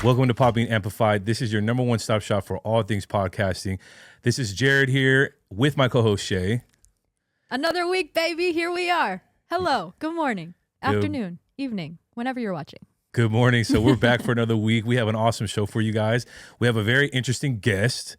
Welcome to Podbean Amplified. This is your number one stop shop for all things podcasting. This is Jared here with my co-host Shay. Another week, baby. Here we are. Hello. Good morning, afternoon, evening, whenever you're watching. Good morning. So we're back for another week. We have an awesome show for you guys. We have a very interesting guest.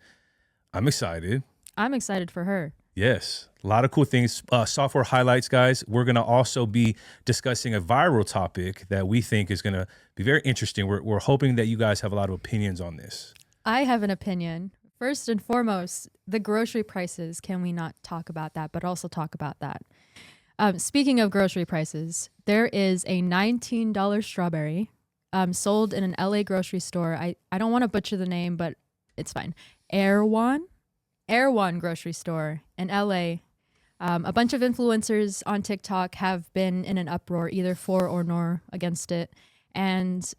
I'm excited. I'm excited for her. Yes. A lot of cool things. Software highlights, guys. We're going to also be discussing a viral topic that we think is going to be very interesting. We're hoping that you guys have a lot of opinions on this. I have an opinion. First and foremost, the grocery prices. Can we not talk about that, but also talk about that? Speaking of grocery prices, there is a $19 strawberry sold in an LA grocery store. I don't want to butcher the name, but it's fine. Erewhon grocery store in LA. A bunch of influencers on TikTok have been in an uproar, either for or nor against it. And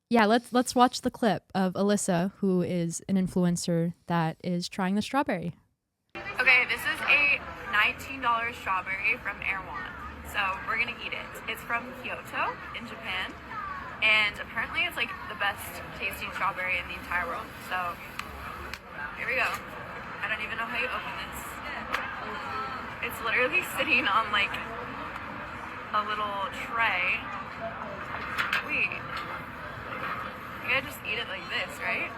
yeah, let's watch the clip of Alyssa, who is an influencer that is trying the strawberry. Okay, this is a $19 strawberry from Erewhon. So we're gonna eat it. It's from Kyoto in Japan. And apparently it's like the best tasting strawberry in the entire world. So here we go. I don't even know how you open this. It's literally sitting on like a little tray. Wait. You gotta just eat it like this, right?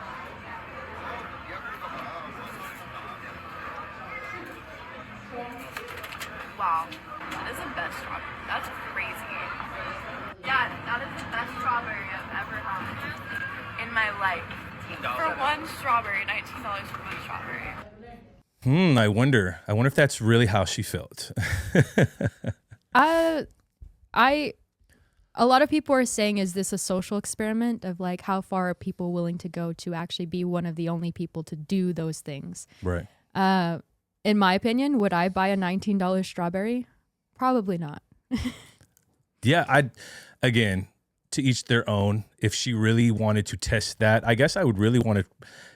Wow. That is the best strawberry. That's crazy. Yeah, that is the best strawberry I've ever had in my life. For one strawberry, $19 for one strawberry. I wonder if that's really how she felt. A lot of people are saying, is this a social experiment of like how far are people willing to go to actually be one of the only people to do those things? Right. In my opinion, would I buy a $19 strawberry? Probably not. Yeah, again, to each their own. If she really wanted to test that, I guess I would really want to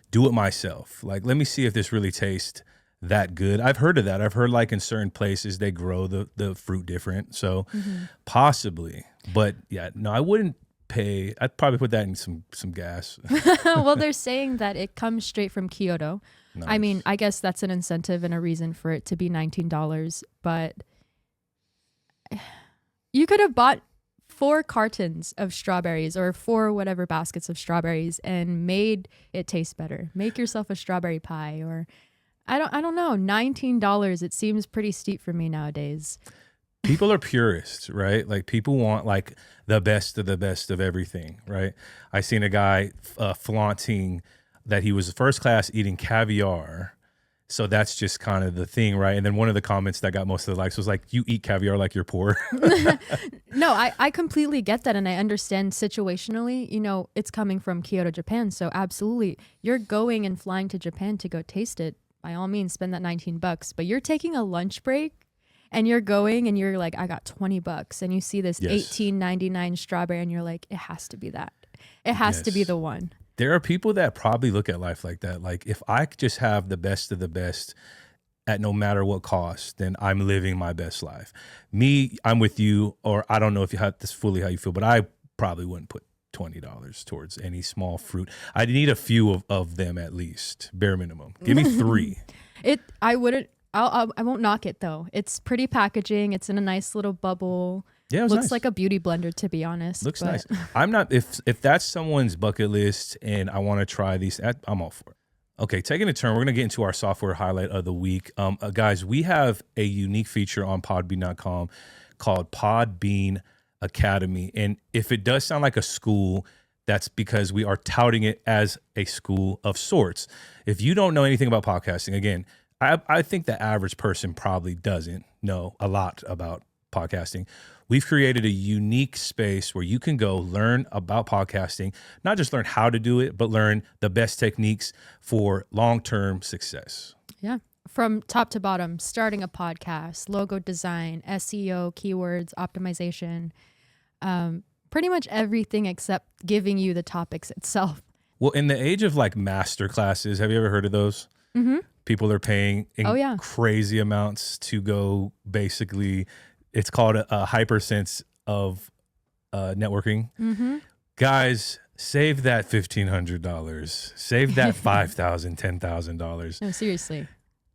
do it myself. Like, let me see if this really tastes that good. I've heard of that. I've heard like in certain places they grow the fruit different. So possibly. But yeah, no, I wouldn't pay. I'd probably put that in some gas. Well, they're saying that it comes straight from Kyoto. Nice. I mean, I guess that's an incentive and a reason for it to be $19. But you could have bought 4 cartons of strawberries or 4 whatever baskets of strawberries and made it taste better. Make yourself a strawberry pie, or I don't know. $19, it seems pretty steep for me nowadays. People are purists, right? Like people want like the best of everything, right? I seen a guy flaunting that he was first class eating caviar. So that's just kind of the thing, right? And then one of the comments that got most of the likes was like, you eat caviar like you're poor. No, I completely get that. And I understand situationally, you know, it's coming from Kyoto, Japan. So absolutely, you're going and flying to Japan to go taste it. By all means, spend that $19. But you're taking a lunch break and you're going and you're like, I got $20. And you see this $18.99 strawberry and you're like, it has to be that. It has to be the one. There are people that probably look at life like that. Like, if I could just have the best of the best at no matter what cost, then I'm living my best life. Me, I'm with you, or I don't know if you have this fully how you feel, but I probably wouldn't put $20 towards any small fruit. I need a few of them at least, bare minimum. Give me 3. I won't knock it though. It's pretty packaging. It's in a nice little bubble. Yeah, it looks nice. Like a beauty blender, to be honest. Looks nice. I'm not, if that's someone's bucket list and I want to try these, I'm all for it. Okay, taking a turn, we're going to get into our software highlight of the week. Guys, we have a unique feature on podbean.com called Podbean Academy. And if it does sound like a school, that's because we are touting it as a school of sorts. If you don't know anything about podcasting, again, I think the average person probably doesn't know a lot about podcasting. We've created a unique space where you can go learn about podcasting, not just learn how to do it, but learn the best techniques for long-term success. Yeah. From top to bottom, starting a podcast, logo design, SEO, keywords, optimization, pretty much everything except giving you the topics itself. Well, in the age of like master classes, have you ever heard of those? Mm-hmm. People are paying crazy amounts to go basically, it's called a hypersense of networking. Mm-hmm. Guys, Save that $1,500. Save that $5,000, $10,000. No, seriously.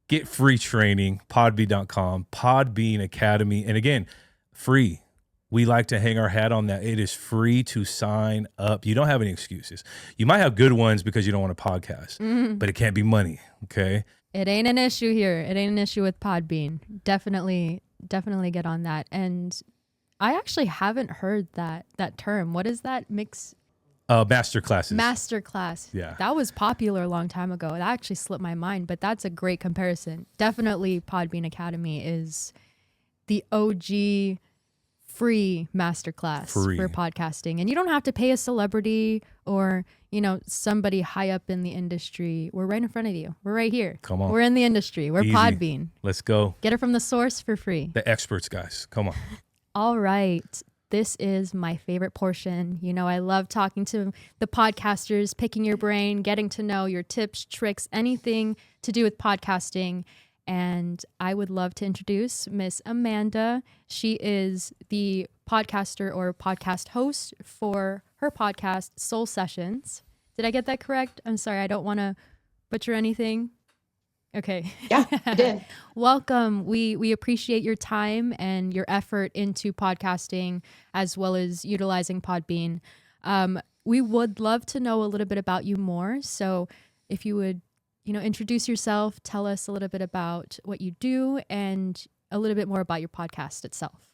Get free training, podbean.com, Podbean Academy. And again, free. We like to hang our hat on that. It is free to sign up. You don't have any excuses. You might have good ones because you don't want a podcast, but it can't be money, okay? It ain't an issue here. It ain't an issue with Podbean. Definitely get on that. And I actually haven't heard that term. What is that? Master classes. Masterclass. Yeah. That was popular a long time ago. That actually slipped my mind, but that's a great comparison. Definitely Podbean Academy is the OG free masterclass for podcasting. And you don't have to pay a celebrity or, somebody high up in the industry. We're right in front of you. We're right here. Come on. We're in the industry. We're Easy. Podbean. Let's go. Get it from the source for free. The experts, guys. Come on. All right. This is my favorite portion. I love talking to the podcasters, picking your brain, getting to know your tips, tricks, anything to do with podcasting. And I would love to introduce Miss Amanda. She is the podcaster or podcast host for her podcast, Soul Sessions. Did I get that correct? I'm sorry. I don't want to butcher anything. Okay. Yeah, you did. Welcome. We appreciate your time and your effort into podcasting as well as utilizing Podbean. We would love to know a little bit about you more. So if you would, introduce yourself, tell us a little bit about what you do and a little bit more about your podcast itself.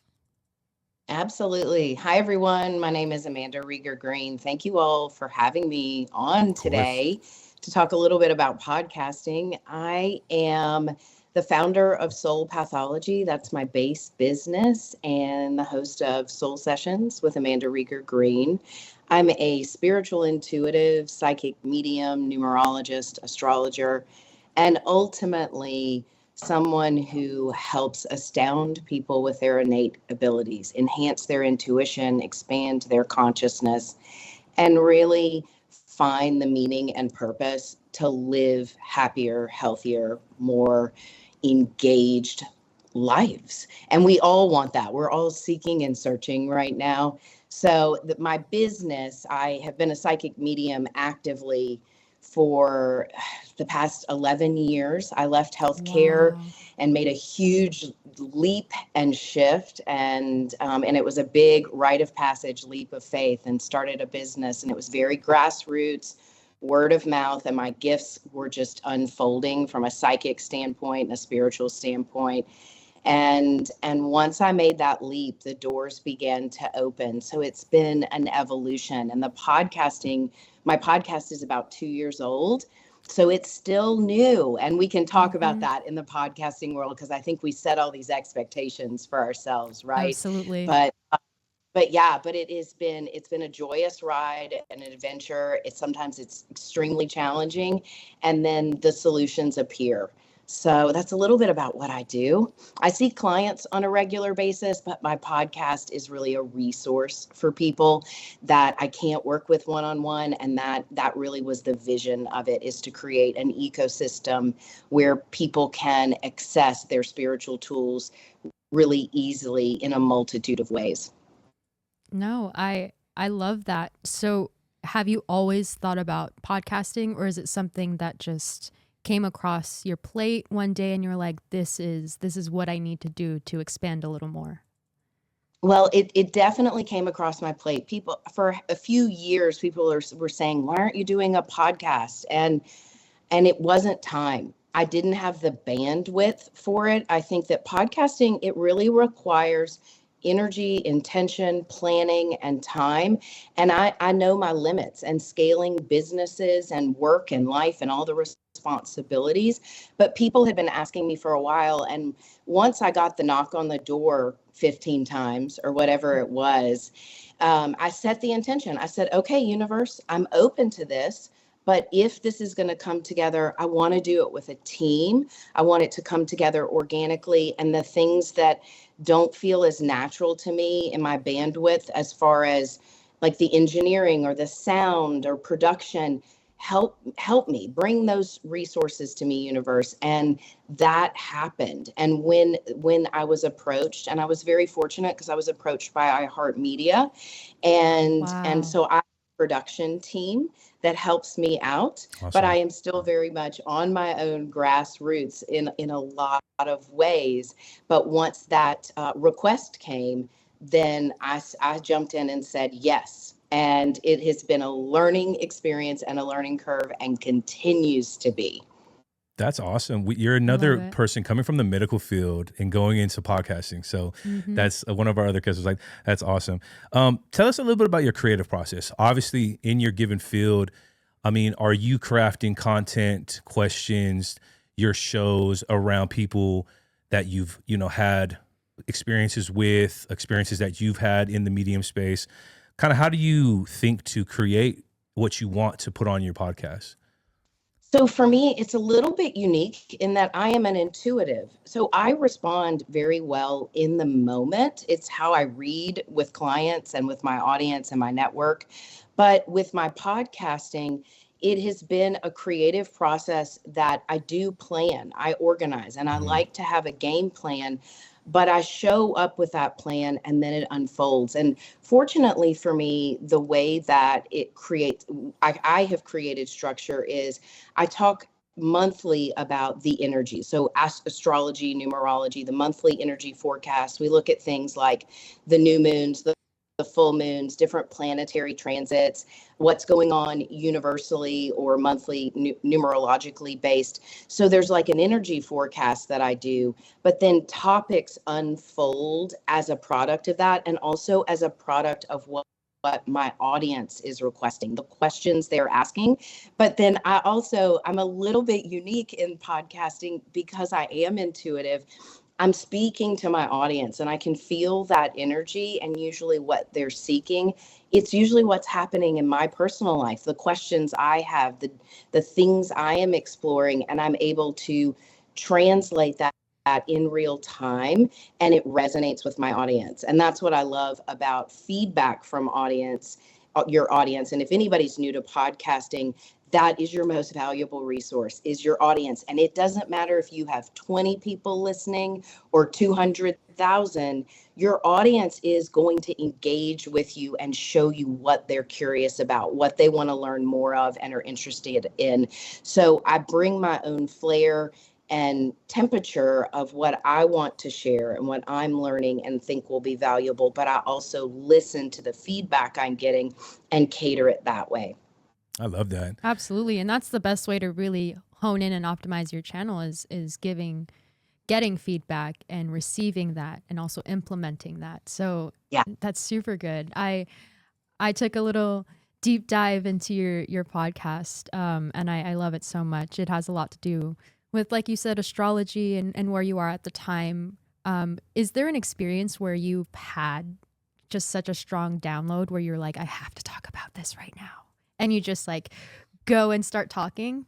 Absolutely. Hi, everyone. My name is Amanda Rieger Green. Thank you all for having me on today to talk a little bit about podcasting. I am the founder of Soul Pathology. That's my base business, and the host of Soul Sessions with Amanda Rieger Green. I'm a spiritual intuitive, psychic medium, numerologist, astrologer, and ultimately someone who helps astound people with their innate abilities, enhance their intuition, expand their consciousness, and really find the meaning and purpose to live happier, healthier, more engaged lives. And we all want that. We're all seeking and searching right now. So my business, I have been a psychic medium actively for the past 11 years. I left healthcare and made a huge leap and shift. And it was a big rite of passage leap of faith, and started a business. And it was very grassroots, word of mouth. And my gifts were just unfolding from a psychic standpoint and a spiritual standpoint. And once I made that leap, the doors began to open. So it's been an evolution. And my podcast is about 2 years old. So it's still new. And we can talk about that in the podcasting world, because I think we set all these expectations for ourselves, right? Absolutely. But it's been a joyous ride and an adventure. Sometimes it's extremely challenging, and then the solutions appear. So that's a little bit about what I do. I see clients on a regular basis, but my podcast is really a resource for people that I can't work with one-on-one. And that really was the vision of it, is to create an ecosystem where people can access their spiritual tools really easily in a multitude of ways. No, I love that. So have you always thought about podcasting, or is it something that just came across your plate one day and you're like, this is what I need to do to expand a little more? Well, it definitely came across my plate. People, for a few years, people were saying, why aren't you doing a podcast? And it wasn't time. I didn't have the bandwidth for it. I think that podcasting, it really requires energy, intention, planning, and time. And I know my limits, and scaling businesses and work and life and all the responsibilities. But people had been asking me for a while. And once I got the knock on the door 15 times or whatever it was, I set the intention. I said, okay, universe, I'm open to this. But if this is going to come together, I want to do it with a team. I want it to come together organically. And the things that don't feel as natural to me in my bandwidth, as far as like the engineering or the sound or production, help me bring those resources to me, universe. And that happened. And when I was approached, and I was very fortunate because I was approached by iHeartMedia. And so I production team that helps me out, but Awesome. I am still very much on my own grassroots in a lot of ways. But once that request came, then I jumped in and said yes. And it has been a learning experience and a learning curve and continues to be. That's awesome. You're I love another it. person coming from the medical field and going into podcasting. So Mm-hmm. that's one of our other guests was like, that's awesome. Tell us a little bit about your creative process. Obviously, in your given field, I mean, are you crafting content, questions, your shows around people that you've, had experiences with, experiences that you've had in the medium space? Kind of how do you think to create what you want to put on your podcast? So for me, it's a little bit unique in that I am an intuitive. So I respond very well in the moment. It's how I read with clients and with my audience and my network. But with my podcasting, it has been a creative process that I do plan, I organize, and I Mhm. like to have a game plan, but I show up with that plan and then it unfolds. And fortunately for me, the way that it creates, I have created structure is I talk monthly about the energy. So astrology, numerology, the monthly energy forecast. We look at things like the new moons, the full moons, different planetary transits, what's going on universally or monthly numerologically based. So there's like an energy forecast that I do, but then topics unfold as a product of that and also as a product of what my audience is requesting, the questions they're asking. But then I'm a little bit unique in podcasting because I am intuitive. I'm speaking to my audience and I can feel that energy and usually what they're seeking. It's usually what's happening in my personal life, the questions I have, the things I am exploring, and I'm able to translate that in real time and it resonates with my audience. And that's what I love about feedback from your audience. And if anybody's new to podcasting, that is your most valuable resource is your audience. And it doesn't matter if you have 20 people listening or 200,000, your audience is going to engage with you and show you what they're curious about, what they want to learn more of and are interested in. So I bring my own flair and temperature of what I want to share and what I'm learning and think will be valuable, but I also listen to the feedback I'm getting and cater it that way. I love that. Absolutely. And that's the best way to really hone in and optimize your channel is getting feedback and receiving that and also implementing that. So Yeah. that's super good. I took a little deep dive into your podcast, and I love it so much. It has a lot to do with, like you said, astrology and where you are at the time. Is there an experience where you've had just such a strong download where you're like, I have to talk about this right now? And you just like go and start talking?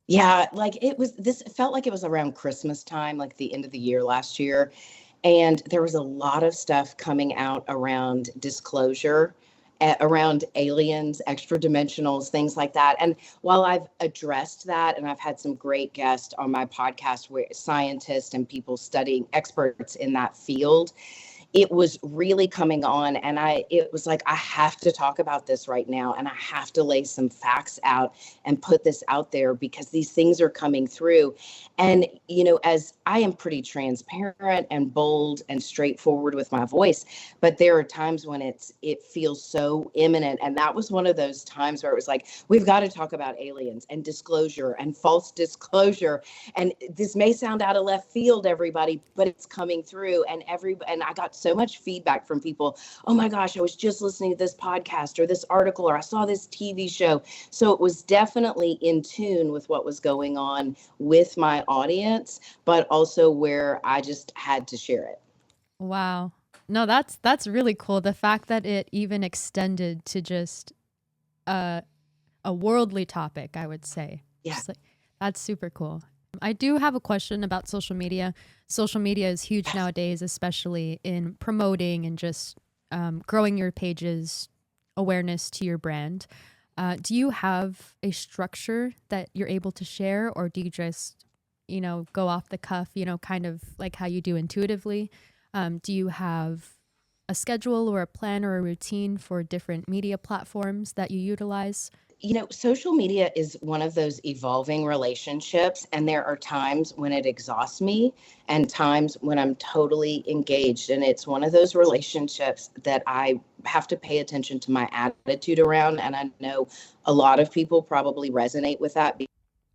Yeah, like it felt like it was around Christmas time, like the end of the year last year. And there was a lot of stuff coming out around disclosure, around aliens, extra dimensionals, things like that. And while I've addressed that, and I've had some great guests on my podcast, where scientists and people studying experts in that field, it was really coming on and it was like I have to talk about this right now and I have to lay some facts out and put this out there because these things are coming through. And as I am pretty transparent and bold and straightforward with my voice, but there are times when it feels so imminent, and that was one of those times where it was like we've got to talk about aliens and disclosure and false disclosure. And this may sound out of left field, everybody, but it's coming through. And I got so much feedback from people. Oh my gosh, I was just listening to this podcast or this article, or I saw this TV show. So it was definitely in tune with what was going on with my audience, but also where I just had to share it. Wow. No, that's really cool. The fact that it even extended to just a worldly topic, I would say. Yeah. Just like, that's super cool. I do have a question about social media. Social media is huge nowadays, especially in promoting and just growing your page's awareness to your brand. Do you have a structure that you're able to share, or do you just, go off the cuff, kind of like how you do intuitively? Do you have a a schedule or a plan or a routine for different media platforms that you utilize? Social media is one of those evolving relationships, and there are times when it exhausts me and times when I'm totally engaged. And it's one of those relationships that I have to pay attention to my attitude around. And I know a lot of people probably resonate with that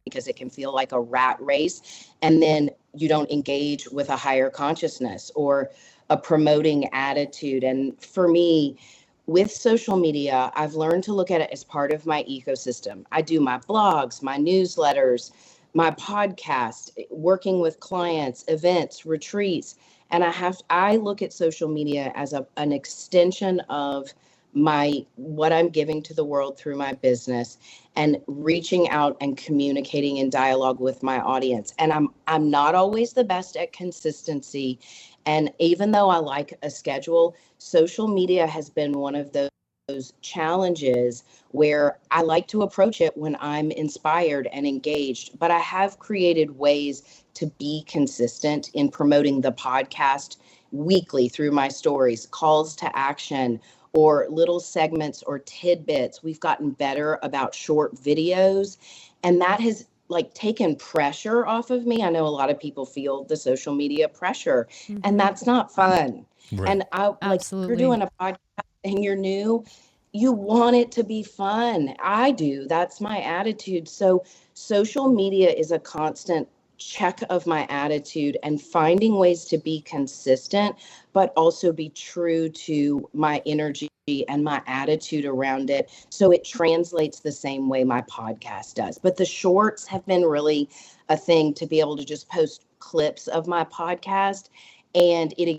because it can feel like a rat race. And then you don't engage with a higher consciousness or a promoting attitude. And for me, with social media, I've learned to look at it as part of my ecosystem. I do my blogs, my newsletters, my podcast, working with clients, events, retreats, and I look at social media as an extension of my what I'm giving to the world through my business and reaching out and communicating in dialogue with my audience. And I'm not always the best at consistency. And even though I like a schedule, social media has been one of those challenges where I like to approach it when I'm inspired and engaged. But I have created ways to be consistent in promoting the podcast weekly through my stories, calls to action, or little segments or tidbits. We've gotten better about short videos, and that has taken pressure off of me. I know a lot of people feel the social media pressure, and that's not fun. Right. And Absolutely. you're doing a podcast and you're new, you want it to be fun. I do. That's my attitude. So social media is a constant check of my attitude and finding ways to be consistent, but also be true to my energy and my attitude around it. So it translates the same way my podcast does. But the shorts have been really a thing to be able to just post clips of my podcast, and it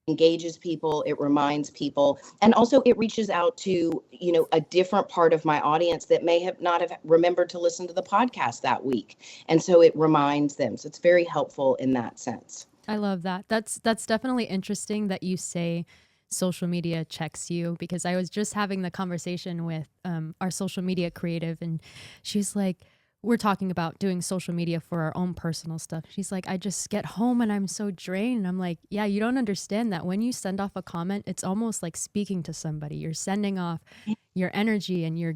engages people, it reminds people, and also it reaches out to a different part of my audience that may have not have remembered to listen to the podcast that week, and so it reminds them. So it's very helpful in that sense. I love that. That's definitely interesting that you say social media checks you, because I was just having the conversation with our social media creative, and she's like, we're talking about doing social media for our own personal stuff. She's like, I just get home and I'm so drained. And I'm like, yeah, you don't understand that when you send off a comment, it's almost like speaking to somebody. You're sending off your energy and you're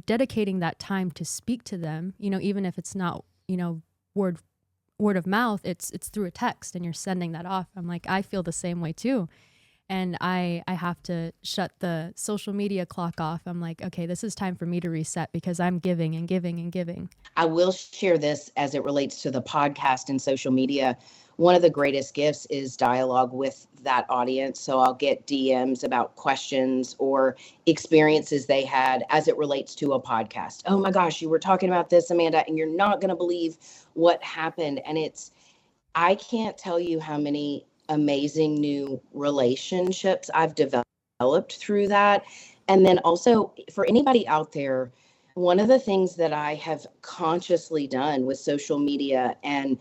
dedicating that time to speak to them, even if it's not, word of mouth, it's through a text and you're sending that off. I'm like, I feel the same way too. And I have to shut the social media clock off. I'm like, okay, this is time for me to reset because I'm giving and giving and giving. I will share this as it relates to the podcast and social media. One of the greatest gifts is dialogue with that audience. So I'll get DMs about questions or experiences they had as it relates to a podcast. Oh my gosh, you were talking about this, Amanda, and you're not going to believe what happened. And I can't tell you how many amazing new relationships I've developed through that. And then also for anybody out there, one of the things that I have consciously done with social media and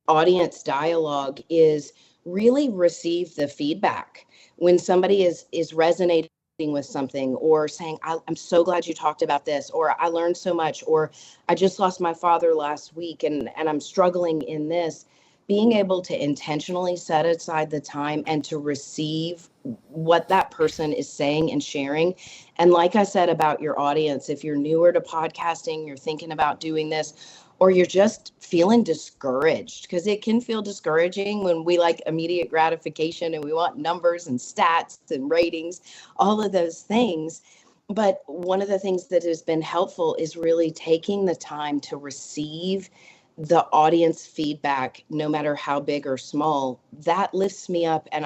audience dialogue is really receive the feedback. When somebody is resonating with something or saying, I'm so glad you talked about this, or I learned so much, or I just lost my father last week and I'm struggling in this. Being able to intentionally set aside the time and to receive what that person is saying and sharing. And like I said about your audience, if you're newer to podcasting, you're thinking about doing this, or you're just feeling discouraged, because it can feel discouraging when we like immediate gratification and we want numbers and stats and ratings, all of those things. But one of the things that has been helpful is really taking the time to receive the audience feedback, no matter how big or small. That lifts me up and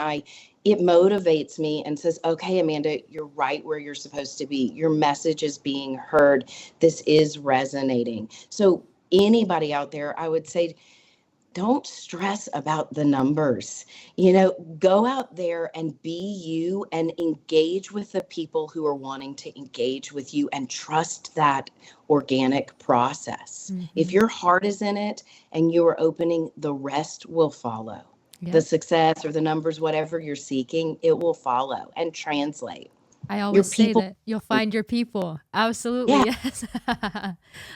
it motivates me and says, okay, Amanda, you're right where you're supposed to be. Your message is being heard. This is resonating. So anybody out there, I would say, don't stress about the numbers. Go out there and be you and engage with the people who are wanting to engage with you and trust that organic process. Mm-hmm. If your heart is in it and you are opening, the rest will follow. Yep. The success or the numbers, whatever you're seeking, it will follow and translate. I always say that you'll find your people. Absolutely. Yeah. Yes.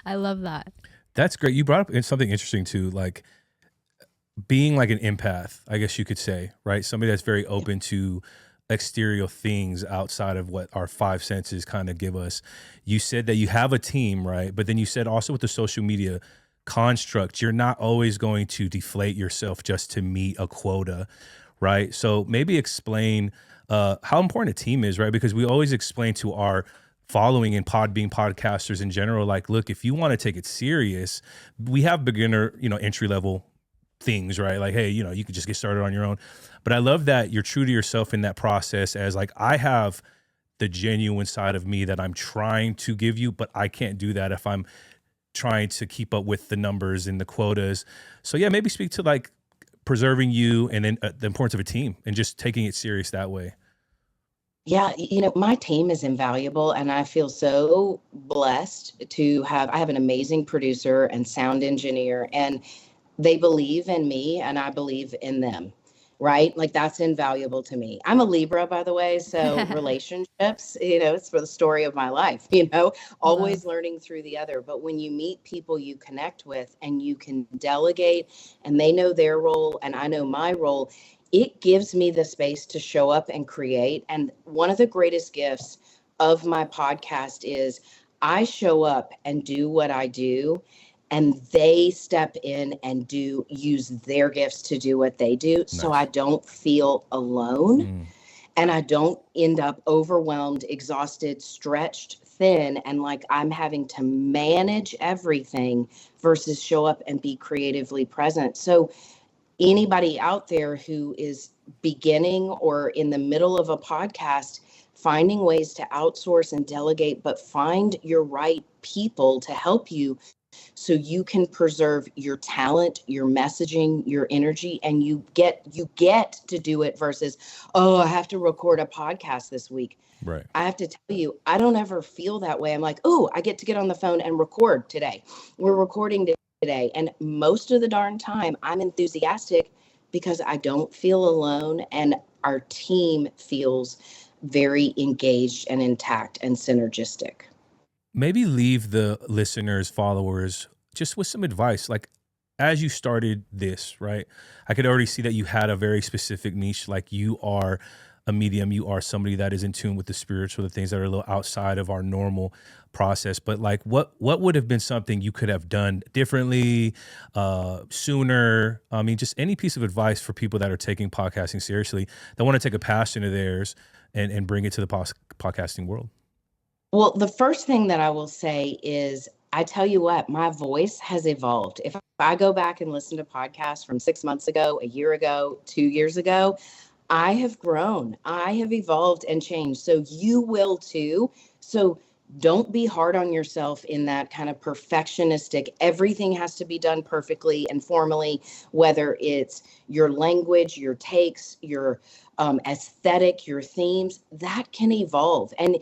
I love that. That's great. You brought up something interesting too, like being like an empath, I guess you could say, right? Somebody that's very open to exterior things outside of what our five senses kind of give us. You said that you have a team, right? But then you said also with the social media construct, you're not always going to deflate yourself just to meet a quota, right? So maybe explain how important a team is, right? Because we always explain to our following and Podbean podcasters in general, like, look, if you want to take it serious, we have beginner, entry level things, right? Like, hey, you could just get started on your own. But I love that you're true to yourself in that process, as like, I have the genuine side of me that I'm trying to give you, but I can't do that if I'm trying to keep up with the numbers and the quotas. So yeah, maybe speak to like preserving you and then the importance of a team and just taking it serious that way. Yeah, my team is invaluable, and I feel so blessed to I have an amazing producer and sound engineer, and they believe in me and I believe in them, right? Like, that's invaluable to me. I'm a Libra, by the way. So relationships, it's for the story of my life, always learning through the other. But when you meet people you connect with and you can delegate and they know their role and I know my role, it gives me the space to show up and create. And one of the greatest gifts of my podcast is I show up and do what I do, and they step in and use their gifts to do what they do. Nice. So I don't feel alone and I don't end up overwhelmed, exhausted, stretched thin, and like I'm having to manage everything versus show up and be creatively present. So anybody out there who is beginning or in the middle of a podcast, finding ways to outsource and delegate, but find your right people to help you so you can preserve your talent, your messaging, your energy, and you get to do it versus, oh, I have to record a podcast this week. Right. I have to tell you, I don't ever feel that way. I'm like, oh, I get to get on the phone and record today. We're recording today. And most of the darn time I'm enthusiastic because I don't feel alone and our team feels very engaged and intact and synergistic. Maybe leave the listeners, followers, just with some advice. Like, as you started this, right, I could already see that you had a very specific niche. Like, you are a medium, you are somebody that is in tune with the spiritual, the things that are a little outside of our normal process. But like, what would have been something you could have done differently, sooner? I mean, just any piece of advice for people that are taking podcasting seriously, that want to take a passion of theirs and bring it to the podcasting world. Well, the first thing that I will say is, I tell you what, my voice has evolved. If I go back and listen to podcasts from 6 months ago, a year ago, 2 years ago, I have grown. I have evolved and changed. So you will too. So don't be hard on yourself in that kind of perfectionistic, everything has to be done perfectly and formally, whether it's your language, your takes, your aesthetic, your themes, that can evolve. And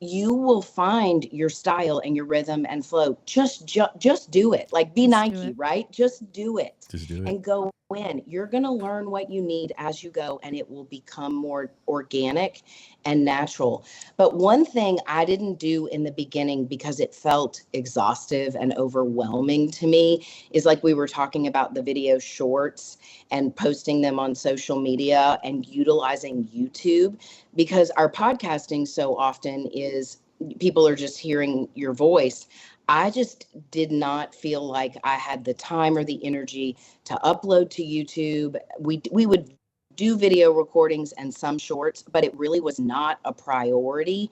you will find your style and your rhythm and flow. Just do it. Like, be Nike, right? Just do it. Just do it. And go in. You're going to learn what you need as you go, and it will become more organic and natural. But one thing I didn't do in the beginning, because it felt exhaustive and overwhelming to me, is like we were talking about the video shorts and posting them on social media and utilizing YouTube, because our podcasting so often is people are just hearing your voice. I just did not feel like I had the time or the energy to upload to YouTube. We would do video recordings and some shorts, but it really was not a priority.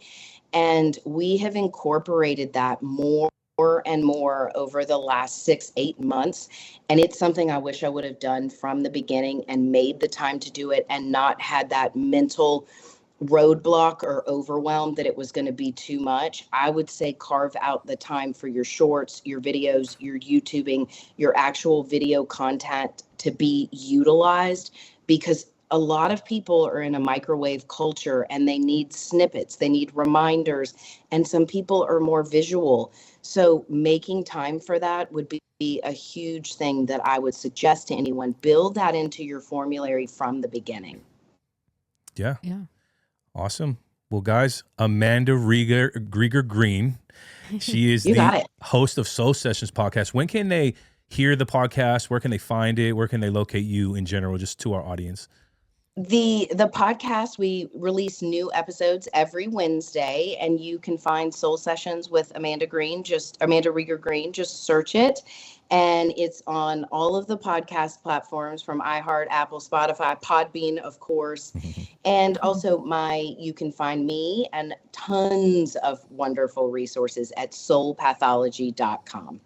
And we have incorporated that more and more over the last 6-8 months. And it's something I wish I would have done from the beginning and made the time to do it and not had that mental roadblock or overwhelmed that it was going to be too much. I would say carve out the time for your shorts, your videos, your YouTubing, your actual video content to be utilized, because a lot of people are in a microwave culture and they need snippets, they need reminders, and some people are more visual. So making time for that would be a huge thing that I would suggest to anyone. Build that into your formulary from the beginning. Yeah. Awesome. Well, guys, Amanda Rieger Green, she is the host of Soul Sessions podcast. When can they hear the podcast? Where can they find it? Where can they locate you in general, just to our audience? The podcast, we release new episodes every Wednesday, and you can find Soul Sessions with Amanda Rieger Green. Just search it, and it's on all of the podcast platforms from iHeart, Apple, Spotify, Podbean, of course, and also you can find me and tons of wonderful resources at soulpathology.com.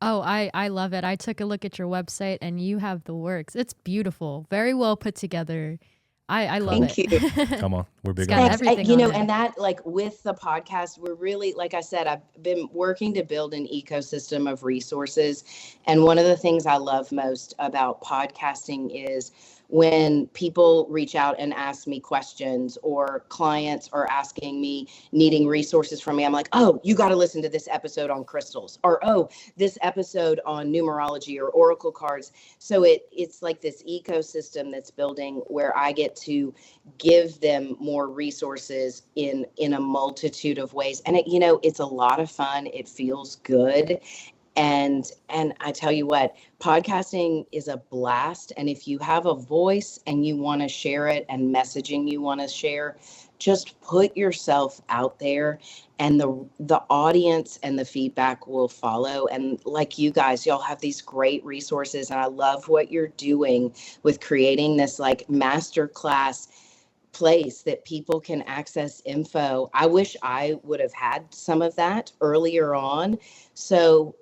Oh, I love it. I took a look at your website and you have the works. It's beautiful. Very well put together. I love Thank it. you. Come on, we're big It's on got that. everything You on know, there. and that, like, with the podcast, we're really, like I said, I've been working to build an ecosystem of resources. And one of the things I love most about podcasting is when people reach out and ask me questions, or clients are asking me, needing resources from me. I'm like, oh, you got to listen to this episode on crystals, or, oh, this episode on numerology or oracle cards. So it's like this ecosystem that's building where I get to give them more resources in a multitude of ways. And it's a lot of fun. It feels good. And I tell you what, podcasting is a blast. And if you have a voice and you want to share it, and messaging you want to share, just put yourself out there, and the audience and the feedback will follow. And like you guys, y'all have these great resources, and I love what you're doing with creating this like masterclass place that people can access info. I wish I would have had some of that earlier on. So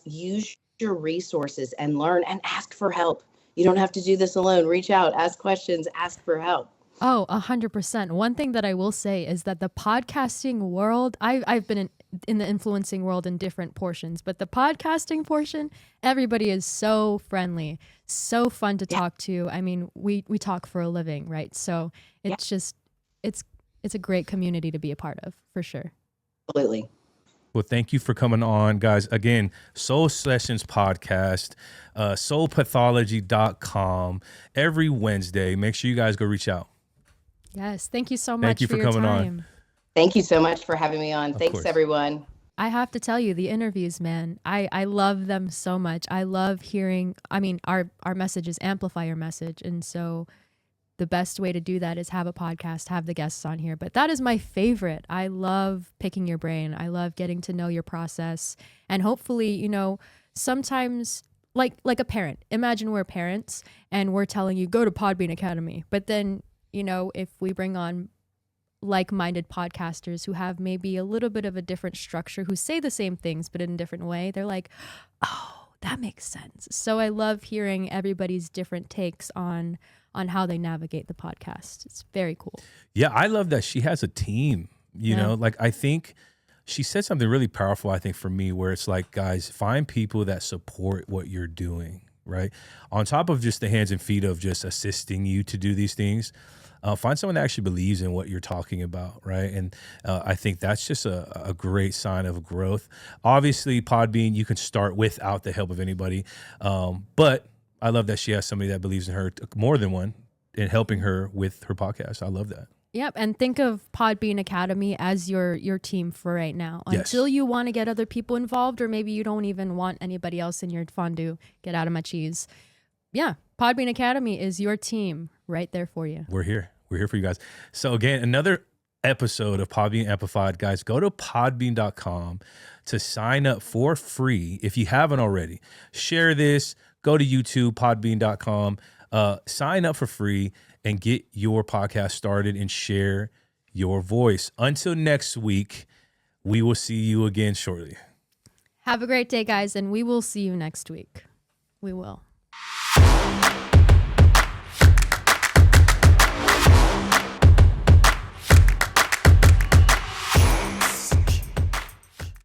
use your resources and learn, and ask for help. You don't have to do this alone. Reach out, ask questions, ask for help. Oh, 100%. One thing that I will say is that the podcasting world, I've been in the influencing world in different portions, but the podcasting portion, everybody is so friendly, so fun to talk to. I mean, we talk for a living, right? So it's just, it's a great community to be a part of, for sure. Absolutely. Well, thank you for coming on, guys. Again, Soul Sessions podcast, soulpathology.com, every Wednesday. Make sure you guys go reach out. Yes. Thank you so much Thank you for your coming on. time. Thank you so much for having me on. Thanks, course. everyone. I have to tell you, the interviews, man, I love them so much. I love hearing, I mean, our messages amplify your message. And so the best way to do that is have a podcast, have the guests on here. But that is my favorite. I love picking your brain. I love getting to know your process. And hopefully, sometimes like a parent, imagine we're parents and we're telling you, go to Podbean Academy. But then, if we bring on like-minded podcasters who have maybe a little bit of a different structure, who say the same things but in a different way, they're like, oh, that makes sense. So I love hearing everybody's different takes on how they navigate the podcast. It's very cool. Yeah, I love that she has a team, you know, like I think she said something really powerful, I think, for me, where it's like, guys, find people that support what you're doing, right? On top of just the hands and feet of just assisting you to do these things, find someone that actually believes in what you're talking about, right? And I think that's just a great sign of growth. Obviously, Podbean, you can start without the help of anybody. But I love that she has somebody that believes in her, more than one, in helping her with her podcast. I love that. Yep, and think of Podbean Academy as your team for right now. Yes. Until you want to get other people involved, or maybe you don't even want anybody else in your fondue, get out of my cheese. Yeah, Podbean Academy is your team right there for you. We're here. We're here for you guys. So again, another episode of Podbean Amplified. Guys, go to podbean.com to sign up for free if you haven't already. Share this. Go to YouTube, podbean.com. Sign up for free and get your podcast started and share your voice. Until next week, we will see you again shortly. Have a great day, guys, and we will see you next week. We will.